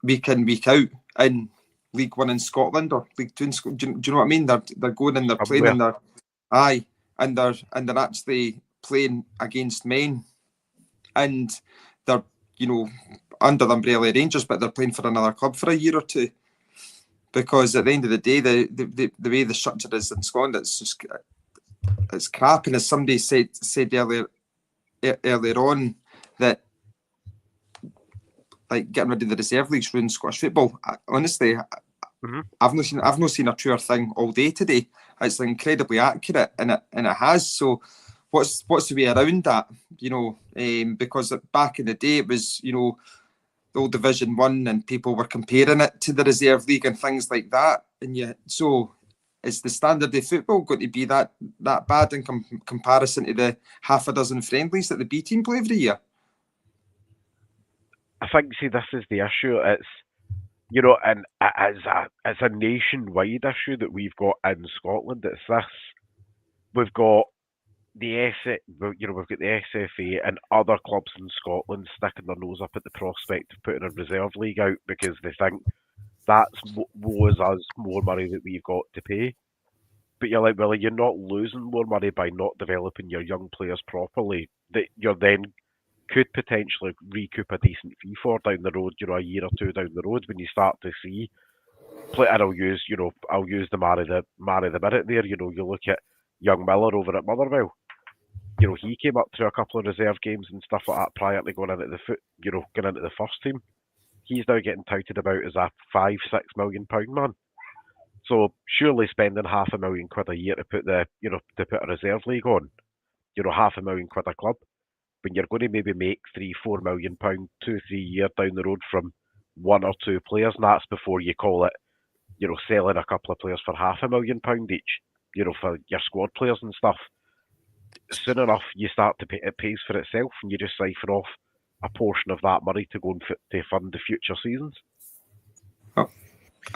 [SPEAKER 5] week in, week out in League One in Scotland or League Two in Scotland. Do you know what I mean? They're going and they're playing and they're actually playing against men, and they're under the umbrella of Rangers, but they're playing for another club for a year or two. Because at the end of the day, the way the structure is in Scotland, it's crap. And as somebody said earlier on, that like getting rid of the reserve leagues ruins Scottish football. Honestly, I've not seen a truer thing all day today. It's incredibly accurate, and it has. So, what's the way around that? Because back in the day, it was the old Division 1, and people were comparing it to the reserve league and things like that. And so is the standard of football going to be that bad in comparison to the half a dozen friendlies that the B team play every year?
[SPEAKER 4] I think, this is the issue. It's, and it's a nationwide issue that we've got in Scotland. It's this. We've got the we've got the SFA and other clubs in Scotland sticking their nose up at the prospect of putting a reserve league out because they think that's woes us more money that we've got to pay. But you're like, well, you're not losing more money by not developing your young players properly that you're then could potentially recoup a decent fee for down the road, a year or two down the road when you start to see. And I'll use the Mary the Minute there. You look at young Miller over at Motherwell. He came up through a couple of reserve games and stuff like that prior to going into the first team. He's now getting touted about as a £5-6 million man. So surely spending £500,000 a year to put to put a reserve league on, £500,000 a club, when you're going to maybe make £3-4 million 2-3 years down the road from one or two players, and that's before you call it, selling a couple of players for £500,000 each, for your squad players and stuff. Soon enough, you start to pay, it pays for itself, and you just siphon off a portion of that money to go and to fund the future seasons.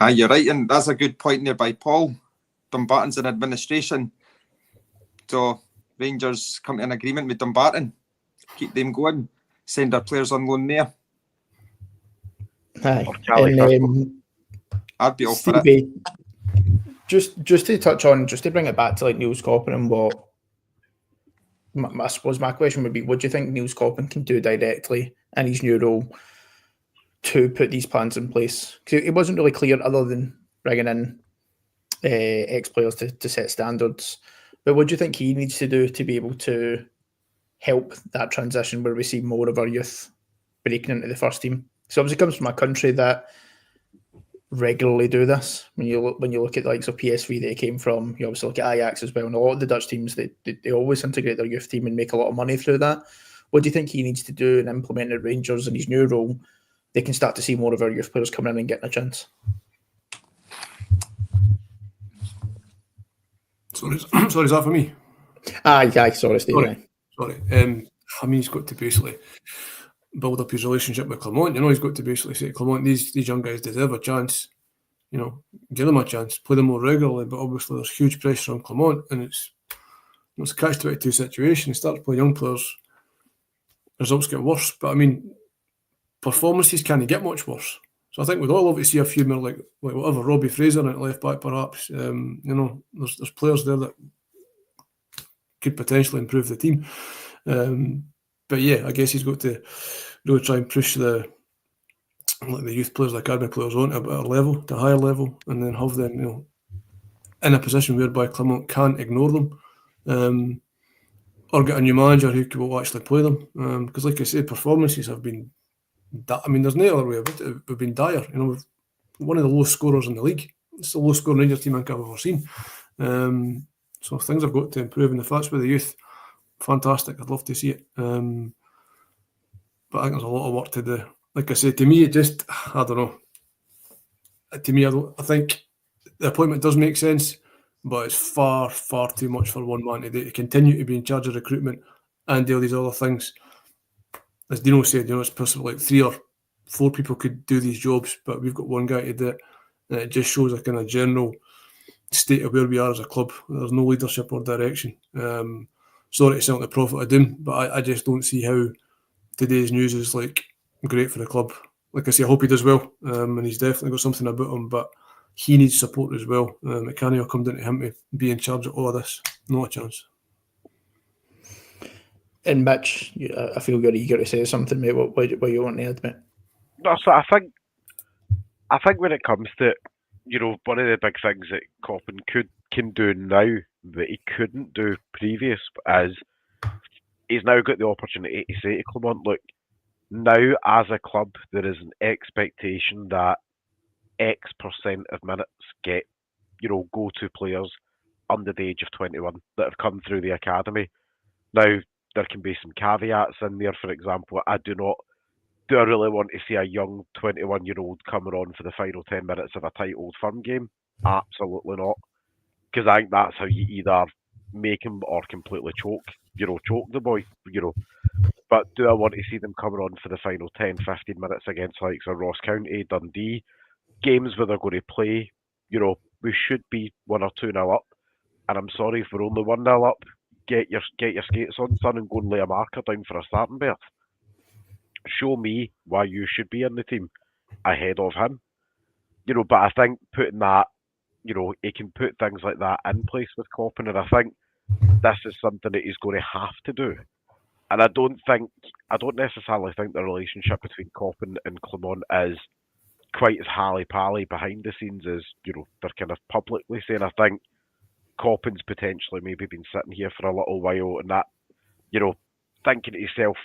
[SPEAKER 5] Oh, you're right, and that's a good point there by Paul. Dumbarton's in administration, so Rangers come to an agreement with Dumbarton, keep them going, send our players on loan there.
[SPEAKER 2] Aye.
[SPEAKER 5] I'd be all for it.
[SPEAKER 2] Stevie, just to touch on, just to bring it back to like Niels Coppin and what I suppose my question would be, what do you think Niels Coppin can do directly in his new role to put these plans in place? Because it wasn't really clear other than bringing in ex-players to set standards. But what do you think he needs to do to be able to help that transition where we see more of our youth breaking into the first team? So obviously it comes from a country that regularly do this. When you look at the likes of PSV they came from, you obviously look at Ajax as well, and a lot of the Dutch teams they always integrate their youth team and make a lot of money through that. What do you think he needs to do and implement at Rangers in his new role? They can start to see more of our youth players coming in and getting a chance.
[SPEAKER 3] Sorry, is that for me?
[SPEAKER 2] Aye, sorry, Steve.
[SPEAKER 3] Sorry. He's got to basically build up his relationship with Clermont. He's got to basically say to Clermont, these young guys deserve a chance. Give them a chance, play them more regularly. But obviously, there's huge pressure on Clermont, and it's a catch-22 situation. He starts playing young players, results get worse. But performances can't get much worse. So I think we'd all love to see a few more like whatever Robbie Fraser at left back, perhaps. There's players there that could potentially improve the team. But yeah, I guess he's got to really try and push the youth players, the academy players, on to a better level, to a higher level, and then have them, in a position whereby Clermont can't ignore them, or get a new manager who will actually play them. Because, like I say, performances have been. There's no other way of it. We've been dire. We're one of the lowest scorers in the league. It's the lowest scoring Rangers team I think I've ever seen. So things have got to improve, and if that's with the youth, fantastic. I'd love to see it. But I think there's a lot of work to do. Like I said, to me, it just, I don't know. To me, I think the appointment does make sense. but it's far, far too much for one man today to continue to be in charge of recruitment and do all these other things. As Dino said, it's possible like 3 or 4 people could do these jobs, but we've got one guy to do it, and it just shows a kind of general state of where we are as a club. There's no leadership or direction. Sorry to sound the prophet of doom, but I just don't see how today's news is like great for the club. Like I say, I hope he does well, and he's definitely got something about him, but he needs support as well. It can't all come down to him to be in charge of all of this. Not a chance.
[SPEAKER 2] And Mitch, I feel you're eager to say something, mate. What you want to admit?
[SPEAKER 4] No, so I think when it comes to, one of the big things that Coppin can do now that he couldn't do previous is he's now got the opportunity to say to Clement, look, now as a club there is an expectation that X% of minutes get, go to players under the age of 21 that have come through the academy. Now, there can be some caveats in there. For example, do I really want to see a young 21-year-old coming on for the final 10 minutes of a tight Old Firm game? Absolutely not. Because I think that's how you either make him or completely choke the boy, But do I want to see them coming on for the final 10, 15 minutes against likes of Ross County, Dundee, games where they're going to play, we should be 1 or 2-0 up. And I'm sorry if we're only 1-0 up. Get your skates on, son, and go and lay a marker down for a starting berth. Show me why you should be in the team ahead of him. But I think putting that, he can put things like that in place with Coppin, and I think this is something that he's going to have to do. And I don't necessarily think the relationship between Coppin and Clement is quite as hally-pally behind the scenes as, they're kind of publicly saying. I think Coppin's potentially maybe been sitting here for a little while and that, thinking to yourself,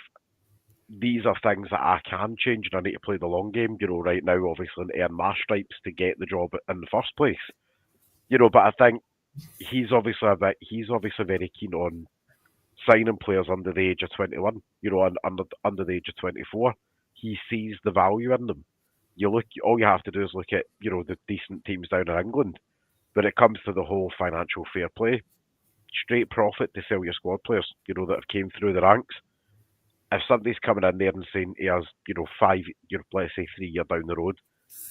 [SPEAKER 4] these are things that I can change and I need to play the long game, right now, obviously, and earn my stripes to get the job in the first place. But I think he's obviously very keen on signing players under the age of 21, under the age of 24. He sees the value in them. All you have to do is look at, the decent teams down in England. When it comes to the whole financial fair play, straight profit to sell your squad players, that have came through the ranks. If somebody's coming in there and saying he has, let's say 3 years down the road,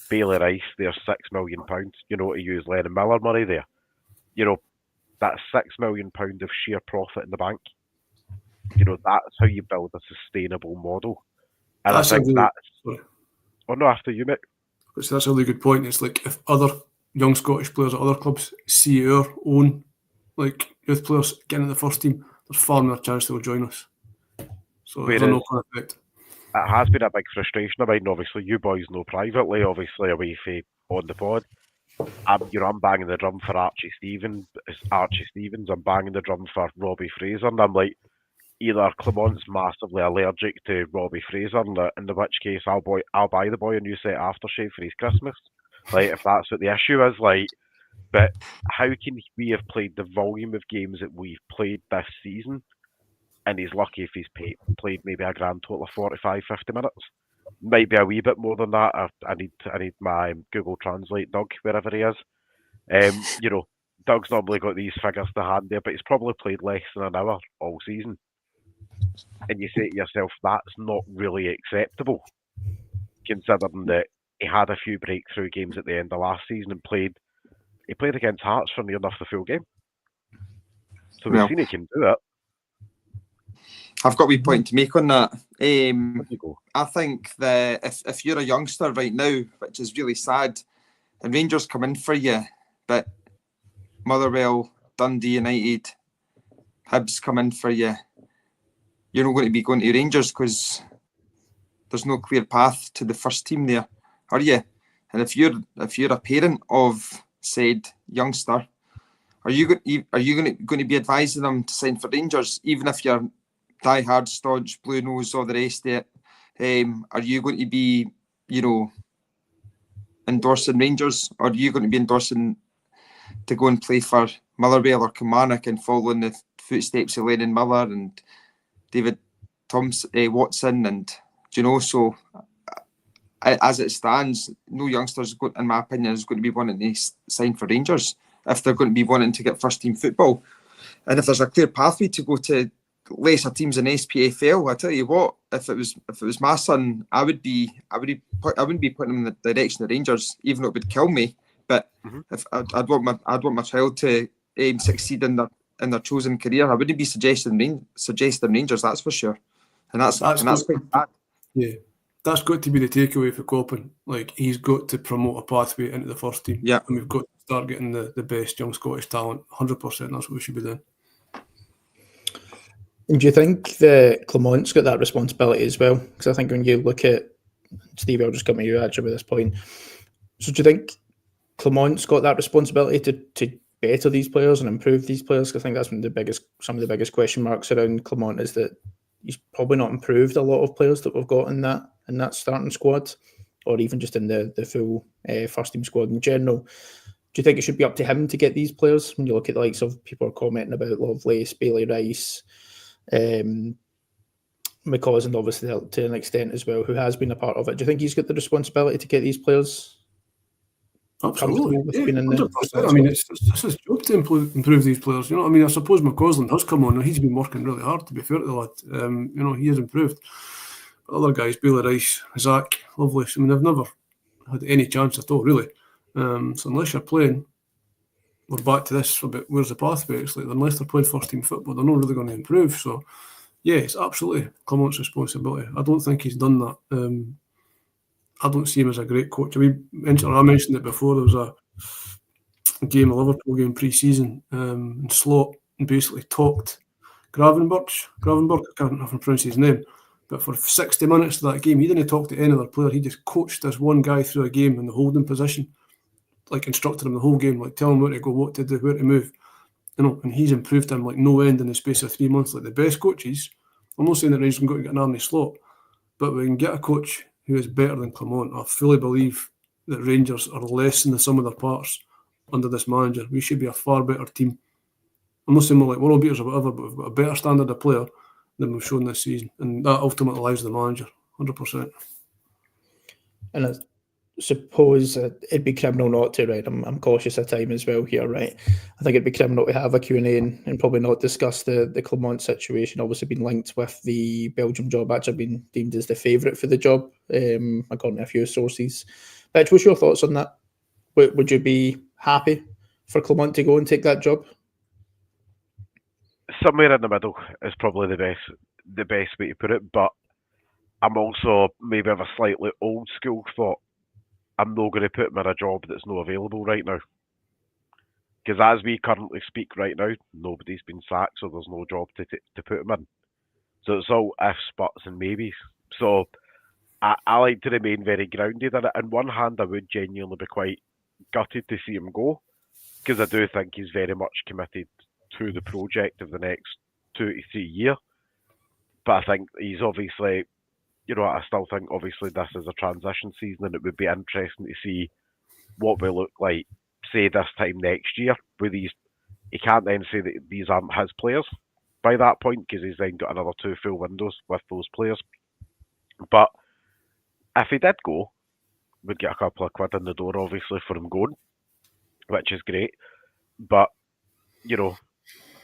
[SPEAKER 4] Bailey Rice, there's £6 million, to use Lennon Miller money there. That's £6 million of sheer profit in the bank. That's how you build a sustainable model. And I think that's... Oh, no, after you, mate.
[SPEAKER 3] So that's a really good point. It's like if other young Scottish players at other clubs see our own youth players getting in the first team, there's far more chance they'll join us. So there's a knock-on effect.
[SPEAKER 4] It has been a big frustration of mine. Obviously, you boys know privately, obviously away from on the pod. I'm banging the drum for Archie Stevens. I'm banging the drum for Robbie Fraser, and I'm like, either Clement's massively allergic to Robbie Fraser, in which case I'll buy the boy a new set of aftershave for his Christmas. If that's what the issue is, but how can we have played the volume of games that we've played this season, and he's lucky if he's played maybe a grand total of 45, 50 minutes? Might be a wee bit more than that. I need my Google Translate Doug, wherever he is. Doug's normally got these figures to hand there, but he's probably played less than an hour all season. And you say to yourself, that's not really acceptable, considering that he had a few breakthrough games at the end of last season and he played against Hearts for near enough the full game. So we've seen he can do it.
[SPEAKER 5] I've got a wee point to make on that. I think that if you're a youngster right now, which is really sad, and Rangers come in for you, but Motherwell, Dundee United, Hibs come in for you, you're not going to be going to Rangers because there's no clear path to the first team there, are you? And if you're a parent of said youngster, are you going to be advising them to sign for Rangers, even if you're die-hard, staunch, blue nose, all the rest of it? Are you going to be, endorsing Rangers, or are you going to be endorsing to go and play for Motherwell or Kilmarnock and follow in the footsteps of Lennon Miller and David Watson, and so as it stands, no youngsters, in my opinion, is going to be wanting to sign for Rangers if they're going to be wanting to get first team football. And if there's a clear pathway to go to lesser teams in SPFL, I tell you what, if it was my son, I wouldn't be putting him in the direction of Rangers, even though it would kill me. But if I'd want my child to succeed in their chosen career, I wouldn't be suggesting Rangers, that's for sure. And that's quite bad.
[SPEAKER 3] Yeah, that's got to be the takeaway for Coppin. Like, he's got to promote a pathway into the first team.
[SPEAKER 5] Yeah,
[SPEAKER 3] and we've got to start getting the best young Scottish talent. 100%. That's what we should be doing.
[SPEAKER 2] And do you think that Clemont's got that responsibility as well? Because I think when you look at Steve, I'll just come to you actually with this point. So do you think Clemont's got that responsibility to better these players and improve these players? Because I think that's some of the biggest question marks around Clement is that he's probably not improved a lot of players that we've got in that starting squad, or even just in the full first team squad in general. Do you think it should be up to him to get these players? When you look at the likes of people are commenting about Lovelace, Bailey Rice, McCausland, and obviously to an extent as well, who has been a part of it. Do you think he's got the responsibility to get these players?
[SPEAKER 3] Absolutely, yeah, 100%. I mean, it's his job to improve these players. You know what I mean? I suppose McCausland has come on. He's been working really hard, to be fair to the lad. You know, he has improved. But other guys, Bailey Rice, Zach, Lovelace, I mean, they've never had any chance at all, really. So unless you're playing, we're back to this about where's the pathway. It's like, unless they're playing first team football, they're not really going to improve. So, yeah, it's absolutely Clement's responsibility. I don't think he's done that. I don't see him as a great coach. I mentioned it before. There was a game, a Liverpool game pre-season, and Slot basically talked Gravenberch. I can't even pronounce his name. But for 60 minutes of that game, he didn't talk to any other player. He just coached this one guy through a game in the holding position, like instructed him the whole game, like telling him where to go, what to do, where to move. You know, and he's improved him like no end in the space of 3 months. Like the best coaches, I'm not saying that Rangers can go and get an Arnie Slot, but we can get a coach who is better than Clement. I fully believe that Rangers are less than the sum of their parts under this manager. We should be a far better team. I'm not saying we're like world beaters or whatever, but we've got a better standard of player than we've shown this season. And that ultimately lies with the manager, 100%.
[SPEAKER 2] And I suppose it'd be criminal not to, right? I'm cautious of time as well here, right? I think it'd be criminal to have a Q&A and probably not discuss the Clement situation. Obviously been linked with the Belgium job, actually been deemed as the favourite for the job, according to a few sources. Bitch, what's your thoughts on that? Would you be happy for Clement to go and take that job?
[SPEAKER 4] Somewhere in the middle is probably the best way to put it, but I'm also maybe of a slightly old school thought. I'm not going to put him in a job that's not available right now. Because as we currently speak right now, nobody's been sacked, so there's no job to put him in. So it's all ifs, buts and maybes. So I like to remain very grounded in it. On one hand, I would genuinely be quite gutted to see him go, because I do think he's very much committed to the project of the next 2 to 3 years. But I think he's obviously, you know, I still think obviously this is a transition season, and it would be interesting to see what we look like, say, this time next year with these. He can't then say that these aren't his players by that point, because he's then got another 2 full windows with those players. But if he did go, we'd get a couple of quid in the door, obviously, for him going, which is great. But, you know,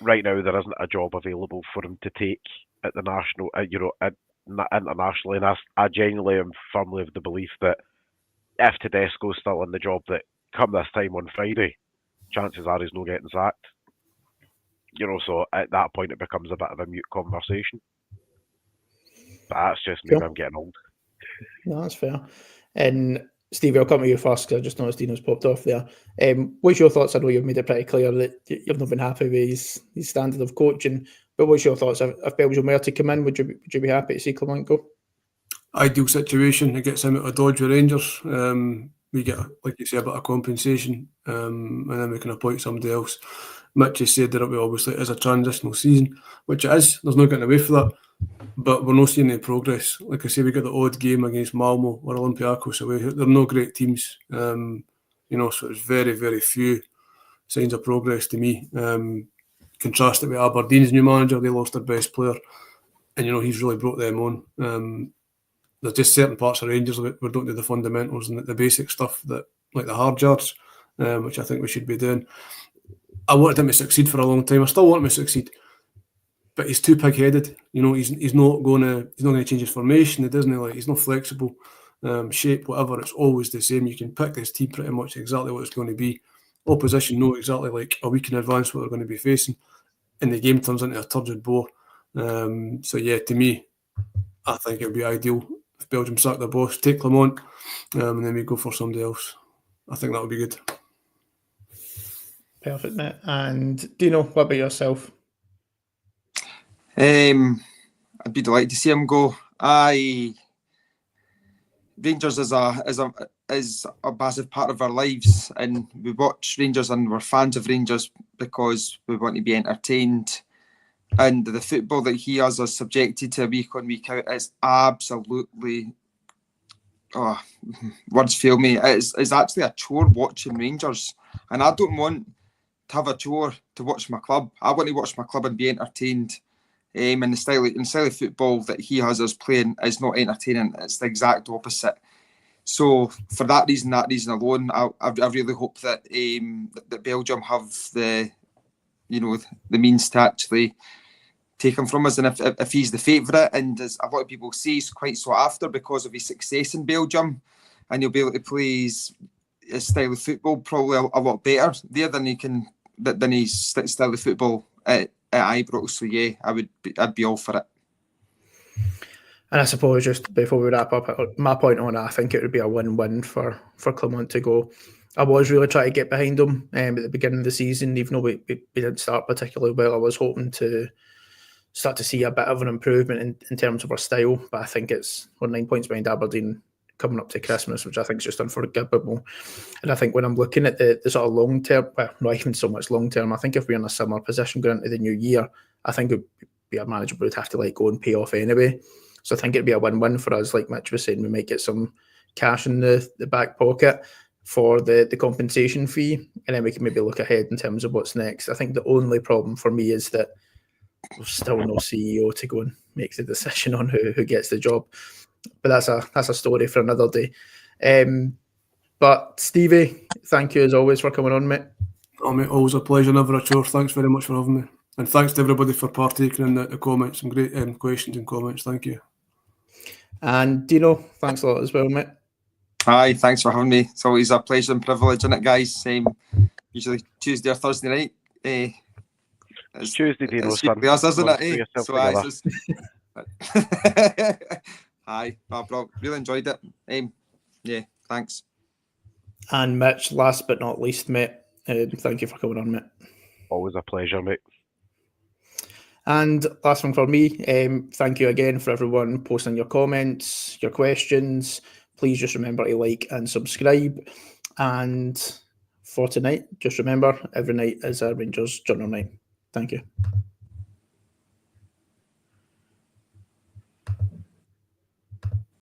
[SPEAKER 4] right now there isn't a job available for him to take at the national, internationally, and I genuinely am firmly of the belief that if Tedesco's still in the job, that come this time on Friday, chances are he's not getting sacked. You know, so at that point it becomes a bit of a mute conversation. But that's just maybe I'm getting old.
[SPEAKER 2] No, that's fair. And Stevie, I'll come to you first because I just noticed Dino's popped off there. What's your thoughts? I know you've made it pretty clear that you've not been happy with his standard of coaching, but what's your thoughts? If Belgium were to come in, would you be happy to see Clement go?
[SPEAKER 3] Ideal situation. It gets him out of dodge with Rangers. We get, like you say, a bit of compensation, and then we can appoint somebody else. Mitch has said that it obviously is a transitional season, which it is. There's no getting away from that. But we're not seeing any progress. Like I say, we got the odd game against Malmo or Olympiacos away. They're no great teams. You know, so it's very, very few signs of progress to me. Contrast it with Aberdeen's new manager. They lost their best player. And, you know, he's really brought them on. There's just certain parts of Rangers we don't do the fundamentals and the basic stuff, that like the hard yards, which I think we should be doing. I wanted him to succeed for a long time. I still want him to succeed, but he's too pig-headed. He's not going to change his formation. He doesn't like. He's not flexible. Shape, whatever. It's always the same. You can pick this team pretty much exactly what it's going to be. Opposition know exactly like a week in advance what they're going to be facing, and the game turns into a turgid bore. So yeah, to me, I think it would be ideal if Belgium sack their boss, take Clement, and then we go for somebody else. I think that would be good.
[SPEAKER 2] Perfect, mate. And Dino, what about yourself?
[SPEAKER 5] I'd be delighted to see him go. Rangers is a massive part of our lives, and we watch Rangers and we're fans of Rangers because we want to be entertained. And the football that he has us subjected to week on, week out is absolutely, words fail me. It's actually a chore watching Rangers, and I don't want to have a chore to watch my club. I want to watch my club and be entertained. And the style of football that he has us playing is not entertaining. It's the exact opposite. So for that reason alone, I really hope that that Belgium have the means to actually take him from us. And if he's the favourite, and as a lot of people say, he's quite sought after because of his success in Belgium, and he'll be able to play his style of football probably a lot better there than his style of football at Ibrox. So yeah, I'd be all for it.
[SPEAKER 2] And I suppose just before we wrap up, my point on it, I think it would be a win-win for Clement to go. I was really trying to get behind him at the beginning of the season, even though we didn't start particularly well. I was hoping to start to see a bit of an improvement in terms of our style, but I think we're 9 points behind Aberdeen coming up to Christmas, which I think is just unforgivable. And I think when I'm looking at the sort of long term, well, not even so much long term, I think if we're in a similar position going into the new year, I think it would be a manager would have to let go and pay off anyway. So I think it'd be a win-win for us. Like Mitch was saying, we might get some cash in the back pocket for the compensation fee, and then we can maybe look ahead in terms of what's next. I think the only problem for me is that there's still no CEO to go and make the decision on who gets the job. But that's a story for another day. But Stevie, thank you as always for coming on, mate.
[SPEAKER 3] Oh, mate, always a pleasure, never a chore. Thanks very much for having me. And thanks to everybody for partaking in the comments. Some great questions and comments. Thank you.
[SPEAKER 2] And Dino, thanks a lot as well, mate.
[SPEAKER 5] Hi, thanks for having me. It's always a pleasure and privilege, isn't it, guys? Usually Tuesday or Thursday night.
[SPEAKER 4] It's Tuesday, Dino.
[SPEAKER 5] It's usually us, isn't it? Hi, bro. Really enjoyed it. Yeah, thanks.
[SPEAKER 2] And Mitch, last but not least, mate, thank you for coming on, mate.
[SPEAKER 4] Always a pleasure, mate.
[SPEAKER 2] And last one for me, thank you again for everyone posting your comments, your questions. Please just remember to like and subscribe. And for tonight, just remember, every night is a Rangers Journal night. Thank you.